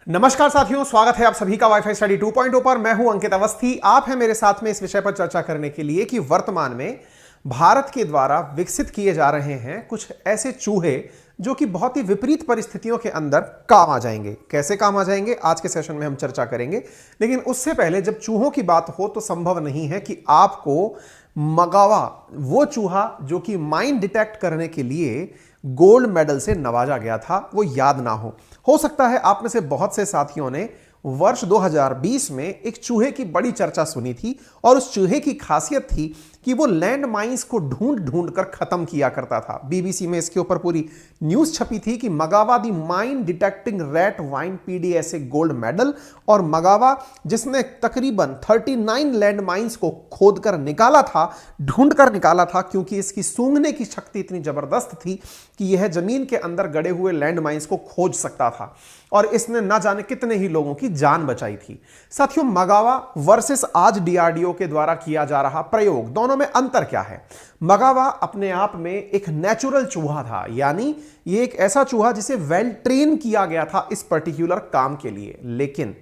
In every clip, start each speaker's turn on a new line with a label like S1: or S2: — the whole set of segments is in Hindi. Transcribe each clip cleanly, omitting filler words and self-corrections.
S1: नमस्कार साथियों, स्वागत है आप सभी का वाईफाई स्टडी 2.0 पर। मैं हूं अंकित अवस्थी। आप हैं मेरे साथ में इस विषय पर चर्चा करने के लिए कि वर्तमान में भारत के द्वारा विकसित किए जा रहे हैं कुछ ऐसे चूहे जो कि बहुत ही विपरीत परिस्थितियों के अंदर काम आ जाएंगे। कैसे काम आ जाएंगे आज के सेशन में हम चर्चा करेंगे। लेकिन उससे पहले जब चूहों की बात हो तो संभव नहीं है कि आपको मगावा, वो चूहा जो कि माइन डिटेक्ट करने के लिए गोल्ड मेडल से नवाजा गया था, वो याद ना हो सकता है आप में से बहुत से साथियों ने वर्ष 2020 में एक चूहे की बड़ी चर्चा सुनी थी और उस चूहे की खासियत थी कि वो लैंड माइंस को ढूंढ ढूंढ कर खत्म किया करता था। बीबीसी में इसके ऊपर पूरी न्यूज छपी थी कि Magawa the mine detecting rat wins PDSA gold medal. और मगावा जिसने तकरीबन 39 लैंड माइंस को खोद कर निकाला था, ढूंढ कर निकाला था, क्योंकि इसकी सूंघने की शक्ति इतनी जबरदस्त थी कि यह जमीन के अंदर गड़े हुए लैंड माइंस को खोज सकता था और इसने न जाने कितने ही लोगों की जान बचाई थी। साथियों, मगावा वर्सेस आज डीआरडीओ के द्वारा किया जा रहा प्रयोग, दोनों में अंतर क्या है? मगावा अपने आप में एक नेचुरल चूहा था, यानी ये एक ऐसा चूहा जिसे वेल ट्रेन किया गया था इस पर्टिकुलर काम के लिए। लेकिन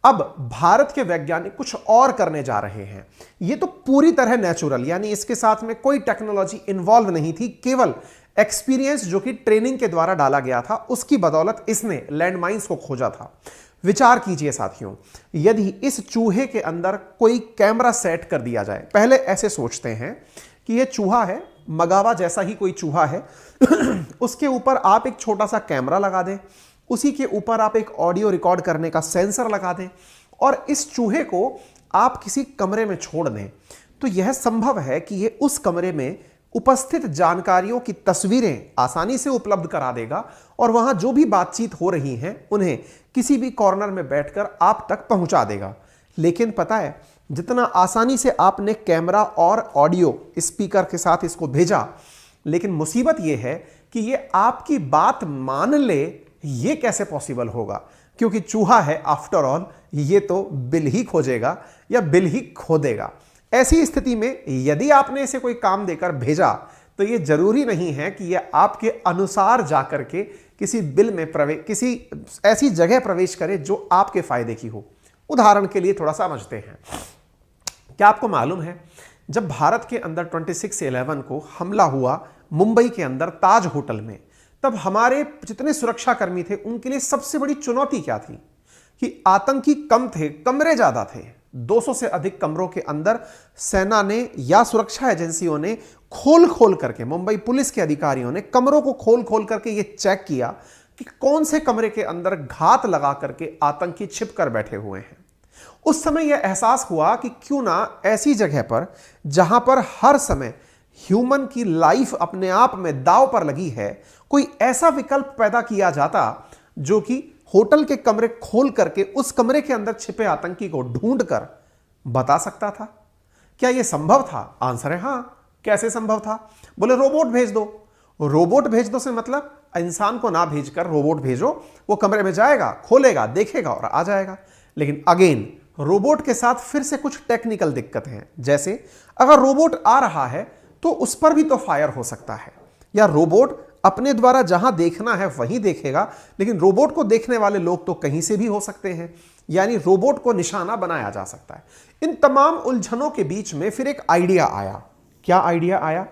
S1: अब भारत के वैज्ञानिक कुछ और करने जा रहे हैं। ये तो पूरी तरह नेचुरल, यानी इसके साथ में कोई टेक्नोलॉजी इन्वॉल्व नहीं थी, केवल एक्सपीरियंस जो कि ट्रेनिंग के द्वारा डाला गया था, उसकी बदौलत इसने लैंडमाइंस को खोजा था। विचार कीजिए साथियों, यदि इस चूहे के अंदर कोई कैमरा सेट कर दिया जाए। पहले ऐसे सोचते हैं कि यह चूहा है, मगावा जैसा ही कोई चूहा है उसके ऊपर आप एक छोटा सा कैमरा लगा दें, उसी के ऊपर आप एक ऑडियो रिकॉर्ड करने का सेंसर लगा दें और इस चूहे को आप किसी कमरे में छोड़ दें, तो यह संभव है कि यह उस कमरे में उपस्थित जानकारियों की तस्वीरें आसानी से उपलब्ध करा देगा और वहां जो भी बातचीत हो रही हैं उन्हें किसी भी कॉर्नर में बैठकर आप तक पहुंचा देगा। लेकिन पता है, जितना आसानी से आपने कैमरा और ऑडियो स्पीकर के साथ इसको भेजा, लेकिन मुसीबत यह है कि यह आपकी बात मान ले, यह कैसे पॉसिबल होगा? क्योंकि चूहा है, आफ्टर ऑल ये तो बिल ही खोजेगा या बिल ही खोदेगा। ऐसी स्थिति में यदि आपने इसे कोई काम देकर भेजा तो यह जरूरी नहीं है कि यह आपके अनुसार जाकर के किसी बिल में किसी ऐसी जगह प्रवेश करे जो आपके फायदे की हो। उदाहरण के लिए थोड़ा समझते हैं। क्या आपको मालूम है, जब भारत के अंदर 26/11 को हमला हुआ मुंबई के अंदर ताज होटल में, तब हमारे जितने सुरक्षाकर्मी थे उनके लिए सबसे बड़ी चुनौती क्या थी कि आतंकी कम थे, कमरे ज्यादा थे। 200 से अधिक कमरों के अंदर सेना ने या सुरक्षा एजेंसियों ने खोल खोल करके, मुंबई पुलिस के अधिकारियों ने कमरों को खोल खोल करके यह चेक किया कि कौन से कमरे के अंदर घात लगा करके आतंकी छिप कर बैठे हुए हैं। उस समय यह एहसास हुआ कि क्यों ना ऐसी जगह पर जहां पर हर समय ह्यूमन की लाइफ अपने आप में दांव पर लगी है, कोई ऐसा विकल्प पैदा किया जाता जो कि होटल के कमरे खोल करके उस कमरे के अंदर छिपे आतंकी को ढूंढ कर बता सकता था। क्या यह संभव था? आंसर है हां। कैसे संभव था? बोले रोबोट भेज दो। रोबोट भेज दो से मतलब इंसान को ना भेजकर रोबोट भेजो, वो कमरे में जाएगा, खोलेगा, देखेगा और आ जाएगा। लेकिन अगेन रोबोट के साथ फिर से कुछ टेक्निकल दिक्कतें हैं। जैसे अगर रोबोट आ रहा है तो उस पर भी तो फायर हो सकता है, या रोबोट अपने द्वारा जहां देखना है वहीं देखेगा, लेकिन रोबोट को देखने वाले लोग तो कहीं से भी हो सकते हैं, यानी रोबोट को निशाना बनाया जा सकता है। इन तमाम उलझनों के बीच में फिर एक आइडिया आया। क्या आइडिया आया?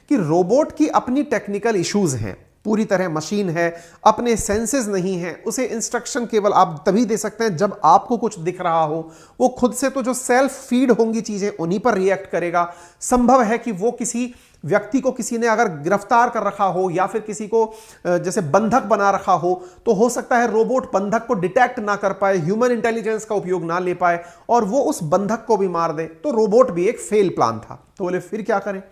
S1: कि रोबोट की अपनी टेक्निकल इश्यूज हैं, पूरी तरह मशीन है, अपने सेंसेस नहीं है, उसे इंस्ट्रक्शन केवल आप तभी दे सकते हैं जब आपको कुछ दिख रहा हो। वो खुद से तो जो सेल्फ फीड होंगी चीजें उन्हीं पर रिएक्ट करेगा। संभव है कि वो किसी व्यक्ति को किसी ने अगर गिरफ्तार कर रखा हो या फिर किसी को जैसे बंधक बना रखा हो, तो हो सकता है रोबोट बंधक को डिटेक्ट ना कर पाए, ह्यूमन इंटेलिजेंस का उपयोग ना ले पाए और वो उस बंधक को भी मार दे। तो रोबोट भी एक फेल प्लान था। तो बोले फिर क्या करें?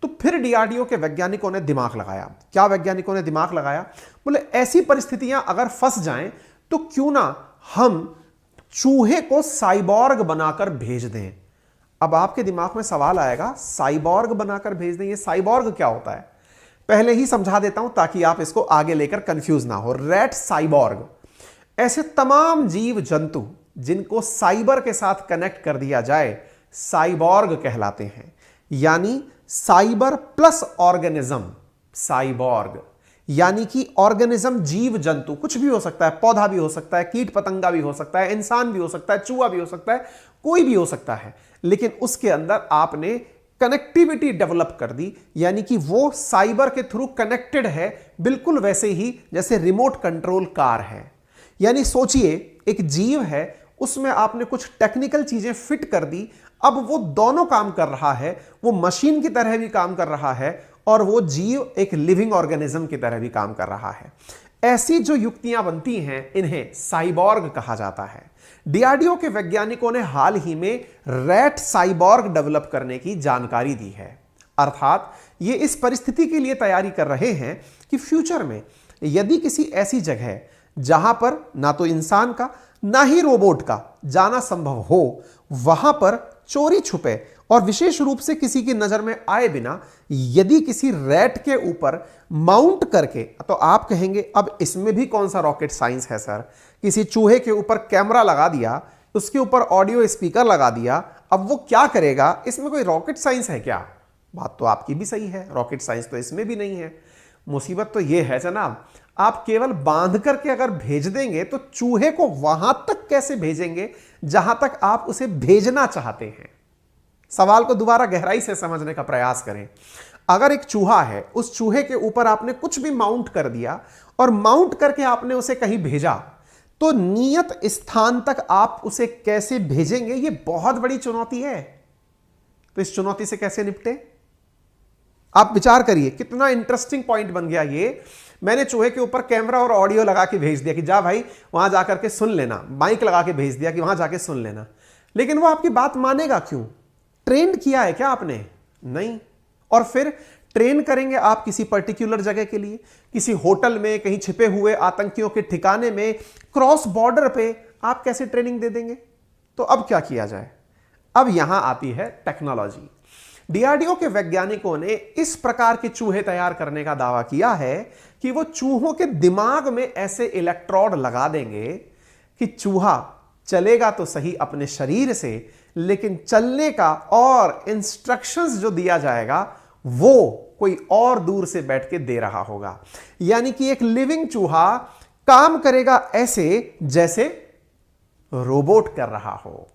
S1: तो फिर डीआरडीओ के वैज्ञानिकों ने दिमाग लगाया। क्या वैज्ञानिकों ने दिमाग लगाया? बोले ऐसी परिस्थितियां अगर फंस जाएं तो क्यों ना हम चूहे को साइबॉर्ग बनाकर भेज दें। अब आपके दिमाग में सवाल आएगा, साइबॉर्ग बनाकर भेज दें, ये साइबॉर्ग क्या होता है? पहले ही समझा देता हूं ताकि आप इसको आगे लेकर कंफ्यूज ना हो। रैट साइबॉर्ग, ऐसे तमाम जीव जंतु जिनको साइबर के साथ कनेक्ट कर दिया जाए, साइबॉर्ग कहलाते हैं। यानी साइबर प्लस ऑर्गेनिज्म, साइबॉर्ग। यानी कि ऑर्गेनिज्म, जीव जंतु, कुछ भी हो सकता है, पौधा भी हो सकता है, कीट पतंगा भी हो सकता है, इंसान भी हो सकता है, चूहा भी हो सकता है, कोई भी हो सकता है, लेकिन उसके अंदर आपने कनेक्टिविटी डेवलप कर दी, यानी कि वो साइबर के थ्रू कनेक्टेड है, बिल्कुल वैसे ही जैसे रिमोट कंट्रोल कार है। यानी सोचिए एक जीव है, उसमें आपने कुछ टेक्निकल चीजें फिट कर दी, अब वो दोनों काम कर रहा है, वो मशीन की तरह भी काम कर रहा है और वो जीव एक लिविंग ऑर्गेनिज्म की तरह भी काम कर रहा है। ऐसी जो युक्तियां बनती हैं इन्हें साइबॉर्ग कहा जाता है। डीआरडीओ के वैज्ञानिकों ने हाल ही में रैट साइबॉर्ग डेवलप करने की जानकारी दी है। अर्थात ये इस परिस्थिति के लिए तैयारी कर रहे हैं कि फ्यूचर में यदि किसी ऐसी जगह जहां पर ना तो इंसान का ना ही रोबोट का जाना संभव हो, वहां पर चोरी छुपे और विशेष रूप से किसी की नजर में आए बिना यदि किसी रैट के ऊपर माउंट करके, तो आप कहेंगे अब इसमें भी कौन सा रॉकेट साइंस है सर, किसी चूहे के ऊपर कैमरा लगा दिया, उसके ऊपर ऑडियो स्पीकर लगा दिया, अब वो क्या करेगा, इसमें कोई रॉकेट साइंस है क्या? बात तो आपकी भी सही है, रॉकेट साइंस तो इसमें भी नहीं है। मुसीबत तो यह है जनाब, आप केवल बांध करके अगर भेज देंगे तो चूहे को वहां तक कैसे भेजेंगे जहां तक आप उसे भेजना चाहते हैं? सवाल को दोबारा गहराई से समझने का प्रयास करें। अगर एक चूहा है, उस चूहे के ऊपर आपने कुछ भी माउंट कर दिया और माउंट करके आपने उसे कहीं भेजा, तो नियत स्थान तक आप उसे कैसे भेजेंगे, यह बहुत बड़ी चुनौती है। तो इस चुनौती से कैसे निपटे? आप विचार करिए, कितना इंटरेस्टिंग पॉइंट बन गया ये। मैंने चूहे के ऊपर कैमरा और ऑडियो लगा के भेज दिया कि जा भाई वहां जाकर के सुन लेना, माइक लगा के भेज दिया कि वहां जाके सुन लेना, लेकिन वो आपकी बात मानेगा क्यों? ट्रेन किया है क्या आपने? नहीं। और फिर ट्रेन करेंगे आप किसी पर्टिकुलर जगह के लिए, किसी होटल में, कहीं छिपे हुए आतंकियों के ठिकाने में, क्रॉस बॉर्डर पे आप कैसे ट्रेनिंग दे देंगे? तो अब क्या किया जाए? अब यहां आती है टेक्नोलॉजी। डीआरडीओ के वैज्ञानिकों ने इस प्रकार के चूहे तैयार करने का दावा किया है कि वो चूहों के दिमाग में ऐसे इलेक्ट्रोड लगा देंगे कि चूहा चलेगा तो सही अपने शरीर से, लेकिन चलने का और इंस्ट्रक्शंस जो दिया जाएगा वो कोई और दूर से बैठ के दे रहा होगा। यानी कि एक लिविंग चूहा काम करेगा ऐसे जैसे रोबोट कर रहा हो।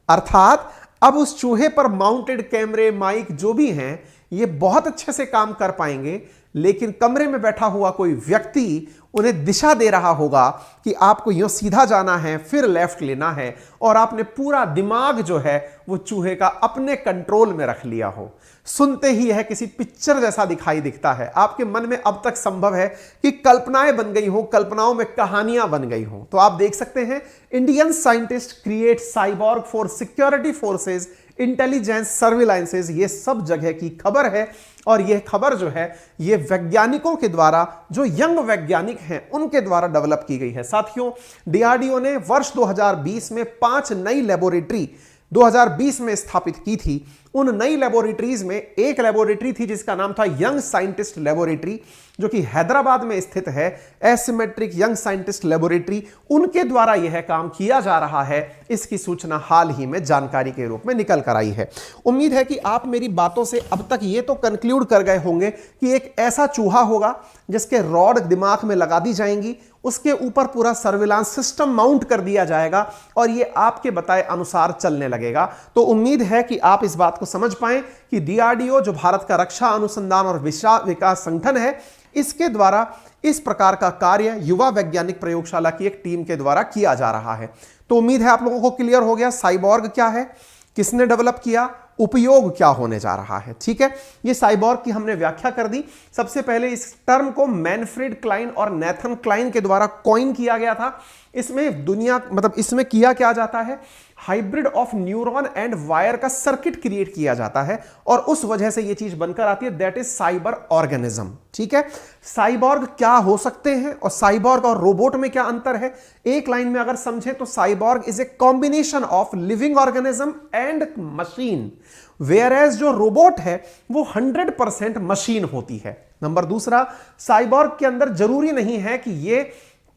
S1: अर्थात अब उस चूहे पर माउंटेड कैमरे, माइक जो भी हैं, ये बहुत अच्छे से काम कर पाएंगे, लेकिन कमरे में बैठा हुआ कोई व्यक्ति उन्हें दिशा दे रहा होगा कि आपको यूं सीधा जाना है, फिर लेफ्ट लेना है, और आपने पूरा दिमाग जो है वो चूहे का अपने कंट्रोल में रख लिया हो। सुनते ही यह किसी पिक्चर जैसा दिखाई दिखता है। आपके मन में अब तक संभव है कि कल्पनाएं बन गई हो, कल्पनाओं में कहानियां बन गई हो। तो आप देख सकते हैं, Indian scientist create cyborg for security forces, intelligence, surveillances, ये सब जगह की खबर है। और यह खबर जो है ये वैज्ञानिकों के द्वारा, जो यंग वैज्ञानिक हैं उनके द्वारा डेवलप की गई है। साथियों, डीआरडीओ ने वर्ष 2020 में 5 नई लेबोरेटरी 2020 में स्थापित की थी। उन नई लेबोरेटरीज में एक लेबोरेटरी थी जिसका नाम था यंग साइंटिस्ट लेबोरेटरी, जो कि हैदराबाद में स्थित है, एसिमेट्रिक यंग साइंटिस्ट लेबोरेटरी। उनके द्वारा यह काम किया जा रहा है। इसकी सूचना हाल ही में जानकारी के रूप में निकल कर आई है। उम्मीद है कि आप मेरी बातों से अब तक ये तो कंक्लूड कर गए होंगे कि एक ऐसा चूहा होगा जिसके रॉड दिमाग में लगा दी जाएंगी, उसके ऊपर पूरा सर्विलांस सिस्टम माउंट कर दिया जाएगा और ये आपके बताए अनुसार चलने लगेगा। तो उम्मीद है कि आप इस बात को समझ पाएं कि डीआरडीओ, जो भारत का रक्षा अनुसंधान और विकास संगठन है, इसके द्वारा इस प्रकार का कार्य युवा वैज्ञानिक प्रयोगशाला की एक टीम के द्वारा किया जा रहा है। तो उम्मीद है आप लोगों को क्लियर हो गया साइबॉर्ग क्या है, किसने डेवलप किया, उपयोग क्या होने जा रहा है। ठीक है, ये साइबॉर्ग की हमने व्याख्या कर दी। सबसे पहले इस टर्म को मैनफ्रेड क्लाइन और नेथन क्लाइन के द्वारा कॉइन किया गया था। इसमें किया क्या जाता है, hybrid of neuron and wire का सर्किट क्रिएट किया जाता है और उस वजह से यह चीज बनकर आती है, दैट इज साइबर ऑर्गेनिज्म। ठीक है, साइबॉर्ग क्या हो सकते हैं और साइबॉर्ग और रोबोट में क्या अंतर है, एक लाइन में अगर समझे तो cyborg is a combination of living organism and machine, whereas जो रोबोट है वो 100% मशीन होती है। नंबर दूसरा, साइबॉर्ग के अंदर जरूरी नहीं है कि ये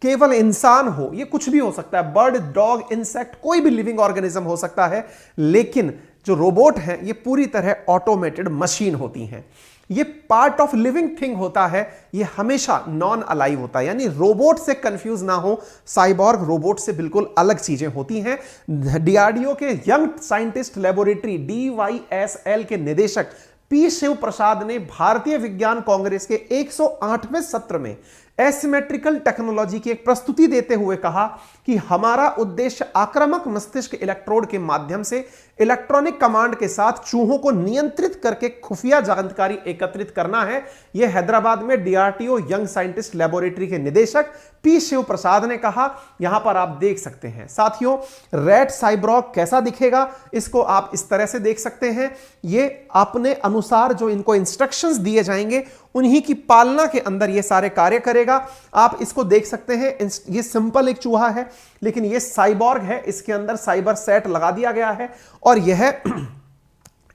S1: केवल इंसान हो, ये कुछ भी हो सकता है, बर्ड, डॉग, इंसेक्ट, कोई भी लिविंग ऑर्गेनिज्म हो सकता है, लेकिन जो रोबोट हैं ये पूरी तरह ऑटोमेटेड मशीन होती हैं। ये पार्ट ऑफ लिविंग थिंग होता है, ये हमेशा नॉन अलाइव होता है, यानी रोबोट से कंफ्यूज ना हो, साइबॉर्ग रोबोट से बिल्कुल अलग चीजें होती हैं। डीआरडीओ के यंग साइंटिस्ट लेबोरेटरी DYSL के निदेशक पी शिव प्रसाद ने भारतीय विज्ञान कांग्रेस के 108वें सत्र में एसिमेट्रिकल टेक्नोलॉजी की एक प्रस्तुति देते हुए कहा कि हमारा उद्देश्य आक्रामक मस्तिष्क इलेक्ट्रोड के माध्यम से इलेक्ट्रॉनिक कमांड के साथ चूहों को नियंत्रित करके खुफिया जानकारी एकत्रित करना है। यह हैदराबाद में डीआरडीओ यंग साइंटिस्ट लेबोरेटरी के निदेशक पी शिव प्रसाद ने कहा। यहां पर आप देख सकते हैं साथियों, रैट साइबॉर्ग कैसा दिखेगा, इसको आप इस तरह से देख सकते हैं। ये अपने अनुसार जो इनको इंस्ट्रक्शंस दिए जाएंगे उन्हीं की पालना के अंदर ये सारे कार्य करेगा। आप इसको देख सकते हैं, ये सिंपल एक चूहा है, लेकिन ये साइबॉर्ग है, इसके अंदर साइबर सेट लगा दिया गया है और यह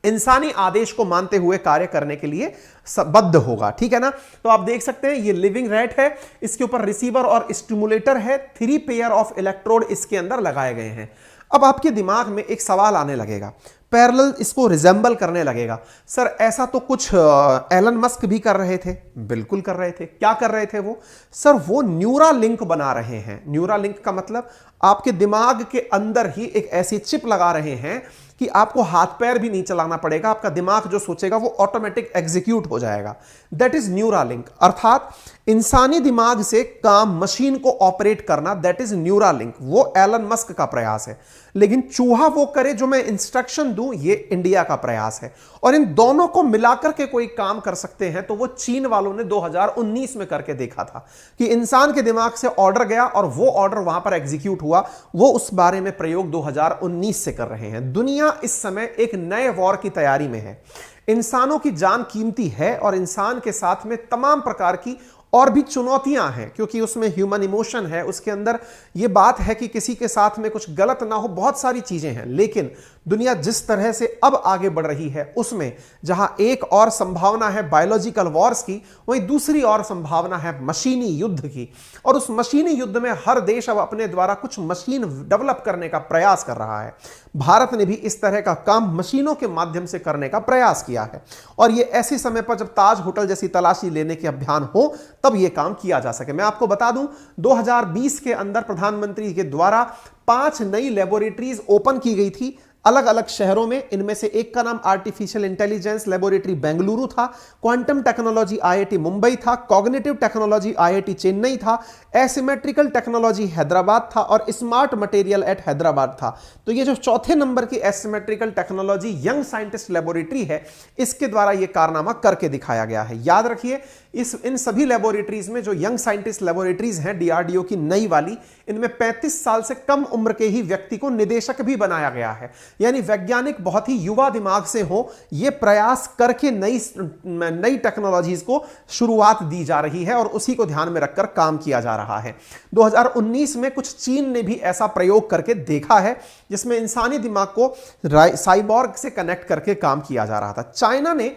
S1: इंसानी आदेश को मानते हुए कार्य करने के लिए बद्ध होगा। ठीक है ना। तो आप देख सकते हैं ये लिविंग रैट है, इसके ऊपर रिसीवर और स्टिमुलेटर है, 3 पेयर ऑफ इलेक्ट्रोड इसके अंदर लगाए गए हैं। अब आपके दिमाग में एक सवाल आने लगेगा, पैरेलल इसको रिजेंबल करने लगेगा, सर ऐसा तो कुछ एलन मस्क भी कर रहे थे। बिल्कुल कर रहे थे। क्या कर रहे थे वो? सर वो न्यूरालिंक बना रहे हैं। न्यूरालिंक का मतलब आपके दिमाग के अंदर ही एक ऐसी चिप लगा रहे हैं कि आपको हाथ पैर भी नहीं चलाना पड़ेगा, आपका दिमाग जो सोचेगा वो ऑटोमेटिक एग्जीक्यूट हो जाएगा। दैट इज न्यूरालिंक, अर्थात इंसानी दिमाग से काम मशीन को ऑपरेट करना, दैट इज न्यूरालिंक। वो एलन मस्क का प्रयास है, लेकिन चूहा वो करे जो मैं इंस्ट्रक्शन दूं, ये इंडिया का प्रयास है। और इन दोनों को मिलाकर के कोई काम कर सकते हैं तो वो चीन वालों ने 2019 में करके देखा था कि इंसान के दिमाग से ऑर्डर गया और वो ऑर्डर वहां पर एग्जीक्यूट हुआ। वो उस बारे में प्रयोग 2019 से कर रहे हैं। दुनिया इस समय एक नए वॉर की तैयारी में है। इंसानों की जान कीमती है और इंसान के साथ में तमाम प्रकार की और भी चुनौतियां हैं, क्योंकि उसमें ह्यूमन इमोशन है, उसके अंदर यह बात है कि किसी के साथ में कुछ गलत ना हो, बहुत सारी चीजें हैं। लेकिन दुनिया जिस तरह से अब आगे बढ़ रही है उसमें जहां एक और संभावना है बायोलॉजिकल वॉर्स की, वहीं दूसरी और संभावना है मशीनी युद्ध की। और उस मशीनी युद्ध में हर देश अब अपने द्वारा कुछ मशीन डेवलप करने का प्रयास कर रहा है। भारत ने भी इस तरह का काम मशीनों के माध्यम से करने का प्रयास किया है और यह ऐसे समय पर जब ताज होटल जैसी तलाशी लेने के अभियान हो तब यह काम किया जा सके। मैं आपको बता दूं 2020 के अंदर प्रधानमंत्री के द्वारा 5 नई लेबोरेटरीज ओपन की गई थी अलग अलग शहरों में। इनमें से एक का नाम आर्टिफिशियल इंटेलिजेंस लेबोरेटरी बेंगलुरु था, क्वांटम टेक्नोलॉजी IIT मुंबई था, कॉग्निटिव टेक्नोलॉजी IIT चेन्नई था, एसिमेट्रिकल टेक्नोलॉजी हैदराबाद था और स्मार्ट मटेरियल एट हैदराबाद था। तो ये जो चौथे नंबर की asymmetrical technology young scientist laboratory है, इसके द्वारा यह कारनामा करके दिखाया गया है। याद रखिए इन सभी लेबोरेटरीज में जो यंग साइंटिस्ट लेबोरेटरीज हैं डीआरडीओ की नई वाली, इनमें 35 साल से कम उम्र के ही व्यक्ति को निदेशक भी बनाया गया है। यानी वैज्ञानिक बहुत ही युवा दिमाग से हो, यह प्रयास करके नई टेक्नोलॉजीज को शुरुआत दी जा रही है और उसी को ध्यान में रखकर काम किया जा रहा है। 2019 में कुछ चीन ने भी ऐसा प्रयोग करके देखा है जिसमें इंसानी दिमाग को साइबॉर्ग से कनेक्ट करके काम किया जा रहा था। चाइना ने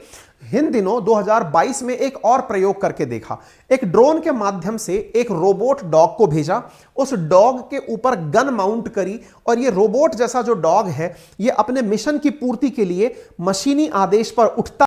S1: इन दिनों 2022 में एक और प्रयोग करके देखा। एक ड्रोन के माध्यम से एक रोबोट डॉग को भेजा, उस डॉग के ऊपर गन माउंट करी और ये रोबोट जैसा जो डॉग है ये अपने मिशन की पूर्ति के लिए मशीनी आदेश पर उठता